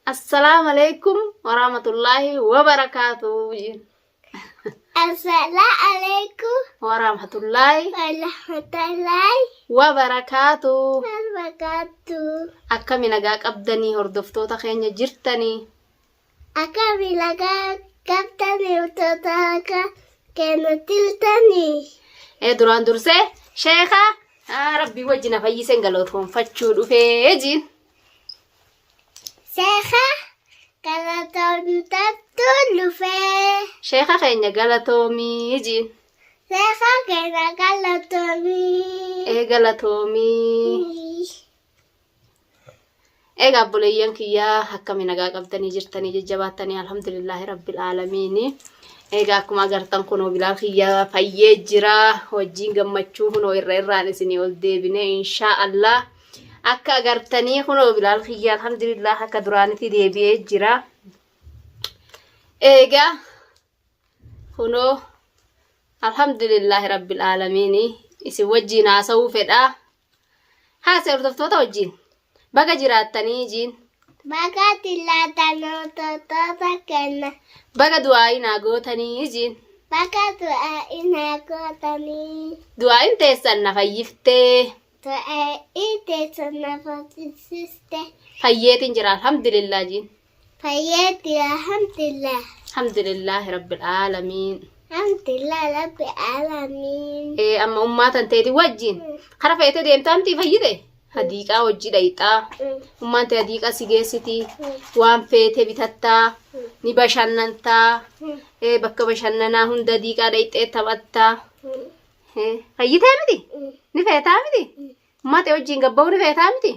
السلام عليكم ورحمة الله وبركاته. السلام عليكم ورحمة الله ورحمة الله وبركاته. وبركاته. أكمل نجاك أبدني هردفتو تخيني جرتني. أكمل نجاك كابتني وتتاكا كانت تلتني. دران درسي شيخة ربي وجنا فيسن قالوتهم فتشود وفيجين. شيخة قالتهم تطلوا فيه. شيخة خيني قالتومي جين. شيخة كنا قالتومي. قالتومي. قابليان كيا حكمي نجاك أبدني جرتني ججباتني الحمد لله رب العالمين. Akkuma agartan kunoo bilal khiyya fayyee jira wajjin gammachuu kunoo irraan isinii ol deebine inshaallah akka agartanii kunoo bilal khiyya alhamdulillah akka duraanitti deebi'ee jira. Eega kunoo alhamdulillah rabbil alamin isin wajjin haasa'uu fedha. Haasa'e hordoftoota wajjin baga jiraattanii jiin. Baga tilaatanoo totoota kenna. Baga du'aayi naa gootanii jiin. Baga du'aayi naa gootanii. Du'aayin teessan na fayyiftee. Du'aayi teessan na fayyisiste. Fayyeetiin jira alhamdulillah jiin. Fayyeetii alhamdulillah. Alhamdulillah rabbil alamin. Alhamdulillah rabbil alamin. Amma ummaatan teeti wajjin. Kara feete deemtaamti fayyite. Hadiiqaa hojii dhayxaa ummaan ta'e hadiiqaa si geessiti waan feete bitattaa ni bashannantaa bakka bashannanaa hunda hadiiqaa dhayxee taphattaa fayyitee miti ni feetaa miti ummaa ta'e wajjin gabba'uu ni feetaa miti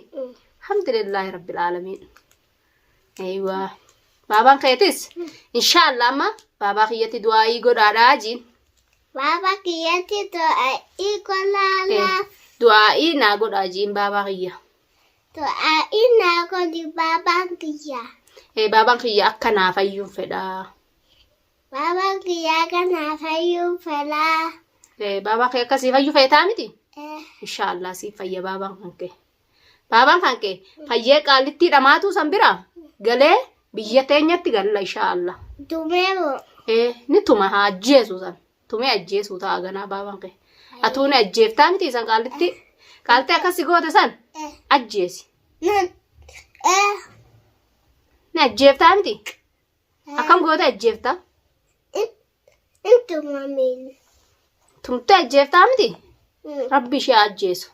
alhamdulillahi rabbil alamin. Aywa baabaan keetis inshaallah amma baabaa kiyyatti du'aayii godhaadhaa jiin. Baabaa kiyyatti du'aayii godhaadhaa. Du'aa'ii naa godhaa jiin baabaa kiyya. Du'aa'ii naa godhi baabaan kiyya. Baabaan kiyya akka naa fayyuun fedhaa. Baabaan kiyya akka naa fayyuun fedhaa. Baabaa kee akkasii fayyuu feetaa miti? Inshaallah siif fayya baabaan kankee. Baabaan kankee fayyee qaalittii dhamaatuu san bira galee biyya teenyatti galla inshaallah. Tumeemoo? Ni tuma haa ajjeesu san. Tumee ajjeesuu ta'a ganaa baabaan kee. Atuun ajjeeftaa miti san qaalitti qaalitti akkasi goote san ajjeesi. Ni ajjeeftaa miti akkam goote ajjeeftaa? Intumamiin. Tumte ajjeeftaa miti? Rabbi ishee ajjeesu.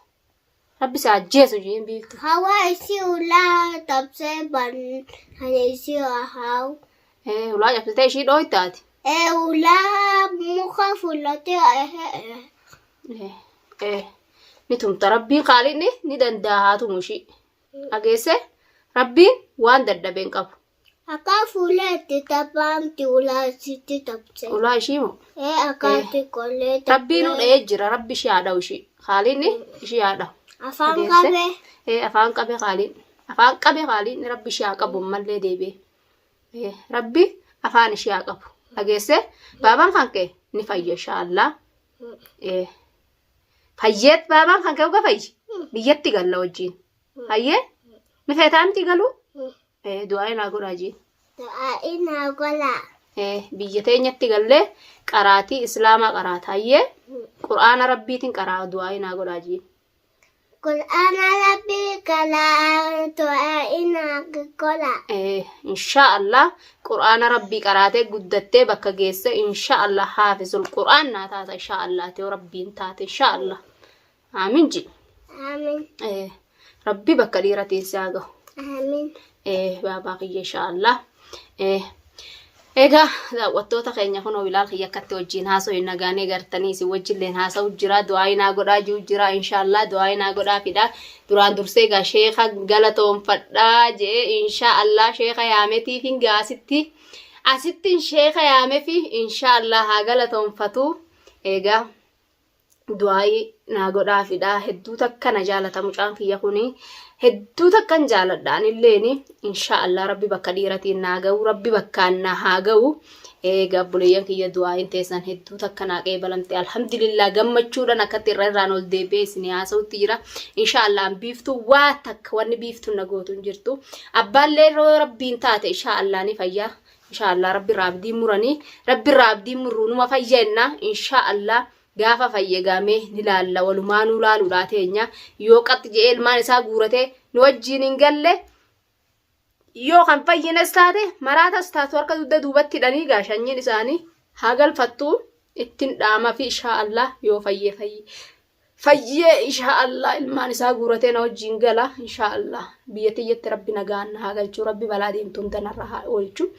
Rabbi isa ajjeesu jeen beektu. Hawaa isii ulaa tabsee ban kan isii haawu. Ulaa cabsitee ishii dhooytaati. Ulaa muka fuulatee. Ni tumta rabbiin qaaliin ni danda'a tumushi. Dhageesse rabbiin waan dadhabeen qabu. Akka fuuletti taphaamti ulaa isitti tabse. Ulaa ishii moo? Akkaatti kollee tabse. Rabbiin udhee jira rabbi ishii haadha ishii. Qaaliin ishii haadha. Afaan qabee. Afaan qabee qaaliin. Afaan qabee qaaliin rabbi ishii haa qabu mallee deebi'ee. Rabbi afaan ishii haa qabu. Dhageesse baabaan kankee ni fayya inshaallah. Fayyeet baabaan kan ka'u gafayyi biyyatti galla wajjin. Fayyee ni feetaa miti galu? Du'aayi naa godhaa jiin. Du'aayi naa godhaa. Biyya teenyatti gallee qaraatii islaamaa qaraata. Hayyee qur'aana rabbiitiin qaraa du'aayi naa godhaa jiin. Qur'aana rabbii qaraa du'aayi naa godhaa. Inshaallah qur'aana rabbii qaraatee guddattee bakka geesse inshaallah haafisul qur'aan naa taata inshaallah ta'u rabbiin taate inshaallah. Aamin ji. Aamin. Rabbi bakka dhiira teessee haa gahu. Aamin. Baabaa kiyya inshaallah. Egaa daawwattoota keenya kunoo bilaal kiyya akkatti wajjin haasa'u hin nagaanii gartanii isin wajjilleen haasa'u jira du'aayi naa godhaa jiru jira inshaallah du'aayi naa godhaa fida duraan dursee egaa sheeka galatoonfadhaa jee inshaallah sheeka yaameetiif hin gaasitti asittiin sheeka yaameefi inshaallah haa galatoonfatu. Egaa du'aayi naa godhaafidha. Hedduu takka na jaalata mucaan kiyya kuni. Hedduu takkan jaaladhaan illeeni inshaallah rabbi bakka dhiiratiin naa ga'u rabbi bakkaan na haa ga'u. Gaabbuleeyyan kiyya du'aayin teessan hedduu takka naa qeebalamte alhamdulillah gammachuudhaan akkatti irraan ol deebi'ee isin haasa'utti jira. Inshaallah biiftuu waa takka wanni biiftuu na gootu hin jirtu. Abbaallee rabbiin taate inshaallah ni fayyaa. Inshaallah rabbi raabdiin muranii rabbi raabdiin muruu numa fayyanna inshaallah. Gaafa fayyegamee ni laalla walumaanuu laaluudhaa teenya yoo qaxxi jedhee ilmaan isaa guuratee nu wajjin hin galle yoo kan fayyines taate maraatas taatu harka dugda duubatti hidhanii gaashanyiin isaanii haa galfattu ittiin dhaama fi inshaallah yoo fayyee inshaallah ilmaan isaa guuratee na wajjin gala inshaallah biyyattiyyatti rabbi nagaan haa galchuu rabbi balaa deemtuun tanarra haa oolchu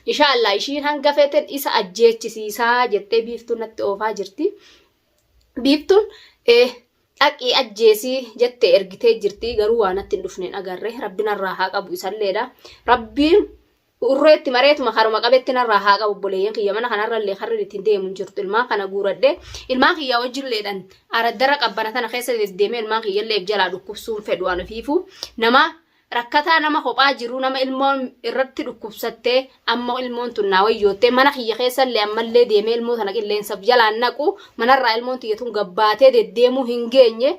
inshaallah ishiin hanga feeten isa ajjeechisiisaa jettee biiftuun natti oofaa jirti. Biiftuun dhaqii ajjeesii jettee ergitee jirti garuu waan natti hin dhufneen agarre rabbi narraa haa qabu isalleedha. Rabbiin urreetti mareetuma haruma qabeetti narraa haa qabu obboleeyyan kiyya mana kanarrallee harri ittiin deemu hin jirtu ilmaan kana guuradhee ilmaan kiyya wajjilleedhaan araddara qabbana tana keessa deemee ilmaan kiyyallee jalaa dhukkubsuun fedhu waan ofiifu nama rakkataa nama kophaa jiru nama ilmoon irratti dhukkubsattee amma ilmoon tun naa wayyoottee mana kiyya keessallee ammallee deemee ilmoo tana qilleensaaf jalaan naqu manarraa ilmoon tiyyatuun gabbaatee deddeemuu hin geenye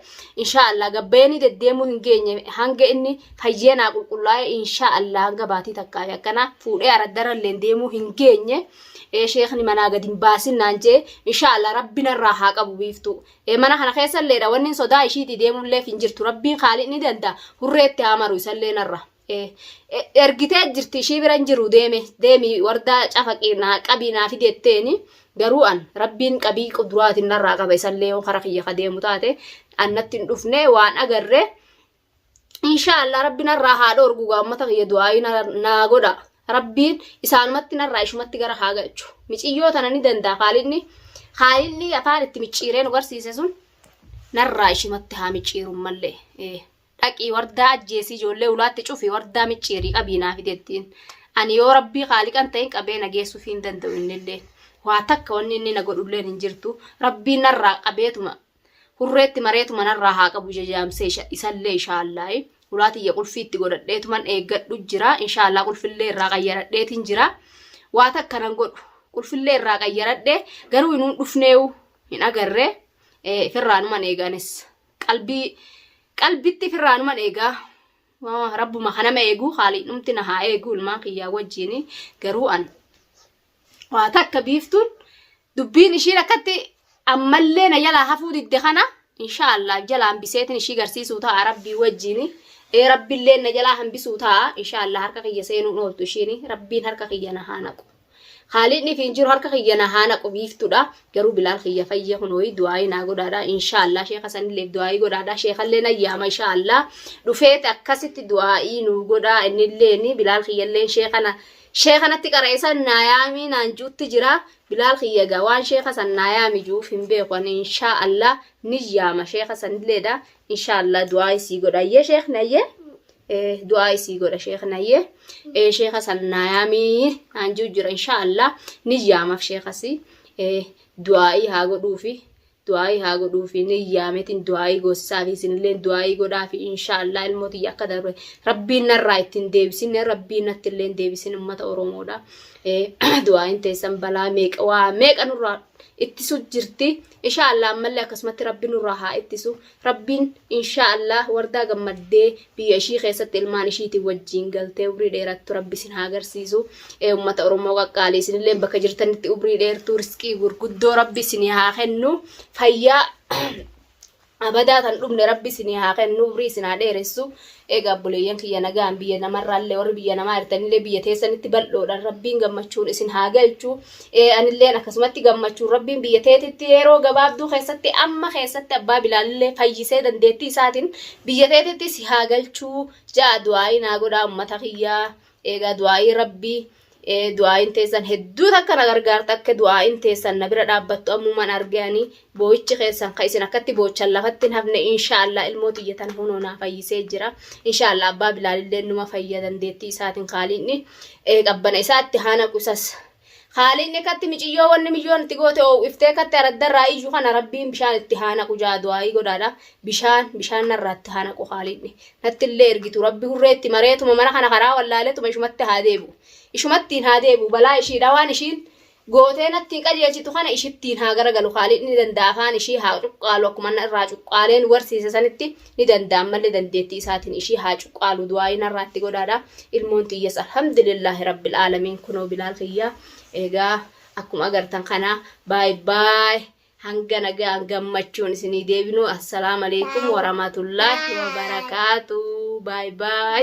inshaallah gabbeeni deddeemuu hin geenye hanga inni fayyee naa qulqullaa'e inshaallah hanga baatii takkaa akkana fuudhee araddarallee deemuu hin geenye. Sheekni manaa gadi hin baasin naan jee inshaallah rabbiin irraa haa qabu biiftuu. Mana kana keessalleedha wanni sodaa ishiitii deemullee hin jirtu rabbiin khaalii ni danda'a hurreetti haa maru isallee narra. Ergitee jirti ishii bira hin jiru deemi wardaa cafaqinaa qabiinaa fideetteeni garuu an rabbiin qabii quduraatiin narraa qaba isallee yoo kara kiyya ka deemu taate annatti hin dhufne waan agarre inshaallah rabbiin irraa haa dhoorgu gaammata kiyya du'aayi naa godha. Rabbiin isaanumatti narraa ishumatti gara haa galchu. Miciyyoo tana ni danda'a khaalilli afaan itti micciiree nu garsiise sun narraa ishumatti haa micciirun mallee. Dhaqii wardaa ajjeesii ijoollee ulaatti cufi wardaa micciirii qabiinaa fideettiin. Ani yoo rabbii khaaliqan ta'in qabee nageessuuf hin danda'u innillee. Waa takka wanni inni na godhulleen hin jirtu. Rabbiin narraa qabeetuma hurreetti mareetuma narraa haa qabu jajaamsee isallee inshaallah. Ulaatiyya qulfiitti godhadheetuman eeggadhu jira inshaallah qulfillee irraa qayyaradheetiin jira waa takka nan godhu qulfillee irraa qayyaradhee garuu inuun dhufneewu hin agarre firraanuman eeganis qalbitti firraanuman eegaa rabbuma kanama eeguu khaalii dhumti na haa eeguu ilmaan kiyyaa wajjini garuu an waa takka biiftuun dubbiin ishiin akkatti ammallee na jalaa hafuu didde kana inshaallah jalaan biseetiin ishii garsiisuu ta'a rabbii wajjini. Rabbiillee na jalaa hambisuu ta'a inshaallah harka kiyya seenuun ooltu ishiini rabbiin harka kiyya na haa naqu. Khaalidni fi jiru harka kiyya na haa naqu biiftuudha garuu bilaal kiyya fayya kunooyi du'aayi naa godhaadha inshaallah sheekha sanillee du'aayi godhaadha sheekhallee na yaama inshaallah dhufeeti akkasitti du'aayi nu godhaa innillee ni bilaal kiyyallee sheekhanatti qara'eessan naayaamii naan juutti jira bilaal kiyyaga waan sheekha san naayaami juuf hin beekan inshaallah ni yaama sheekha sanilleedha inshaallah du'aayi sii godhayyee sheekhnayye du'aayi sii godha sheekhnayye sheekha san naayaamii naan juu jira inshaallah ni yaamaaf sheekhasi du'aayi haa godhuufi du'aayi haa godhuufi ni yaametiin du'aayi goosisaa fi isinillee du'aayi godhaa fi inshaallah ilmootii akka darbe rabbiin narraa ittiin deebisinne rabbiin natti illee deebisin ummata oromoodha. Du'aayin teessan balaa meeqa nurraa ittisu jirti inshaallah ammallee akkasumatti rabbiin nurraa haa ittisu rabbiin inshaallah wardaa gammaddee biyya ishii keessatti ilmaan ishiitiin wajjin galtee umrii dheerattu rabbi isin haa agarsiisu ummata oromoo qaqqaalee isinillee bakka jirtanitti umrii dheertuu riskii gurguddoo rabbi isin haa kennu fayyaa abadaa tan dhumne rabbi isin haa kennu umrii isin haa dheeressu. Egaa buleeyyan kiyya nagaan biyya namarraallee warri biyya namaa hirtanillee biyya teessanitti bal'oodhaan rabbiin gammachuun isin haa galchu. Anilleen akkasumatti gammachuun rabbiin biyya teetitti yeroo gabaabduu keessatti amma keessatti abbaa bilaalillee fayyisee dandeettii isaatiin biyya teetitti si haa galchuu ja'a du'aayi naa godhaa ummata kiyyaa. Egaa du'aayi rabbii du'aayin teessan hedduu takka na gargaarta akka du'aayin teessan na bira dhaabbattu ammumaan arganii boo'ichi keessan ka isin akkatti boochan lafatti hin hafne inshaallah ilmooti iyyatan hunoo naa fayyisee jira inshaallah abbaa bilaalillee numa fayya dandeettii isaatiin khaalinni qabbana isaatti haa naqu isas خالين كاتي مجيو ون مليون تقوتي أو إفتكت أرد الرأي جو خنا ربين بشان اتهانا كجاد واي قدادا بشان نرات هانا كو خاليني نتلي إرجتو ربي هريت مريتو ممنا خنا خرا ولا لتو مش مت هاديبو إيش متين هاديبو بلا إشي دوان إشين قوتين التين قد يجي تخنا إيش التين هاجر قالوا خالين ندندافان إشي هاجو قالوا كمان الراجو قالين ورسي سنتي ندندام مل ندندتي ساتين إشي هاجو قالوا دواي نرات قدادا المونتي يس الحمد لله رب العالمين كنوا بالعافية إيجا أكم أجرتن خنا باي باي هنجنا جمّتشون سني ديبنو السلام عليكم ورحمة الله وبركاته باي باي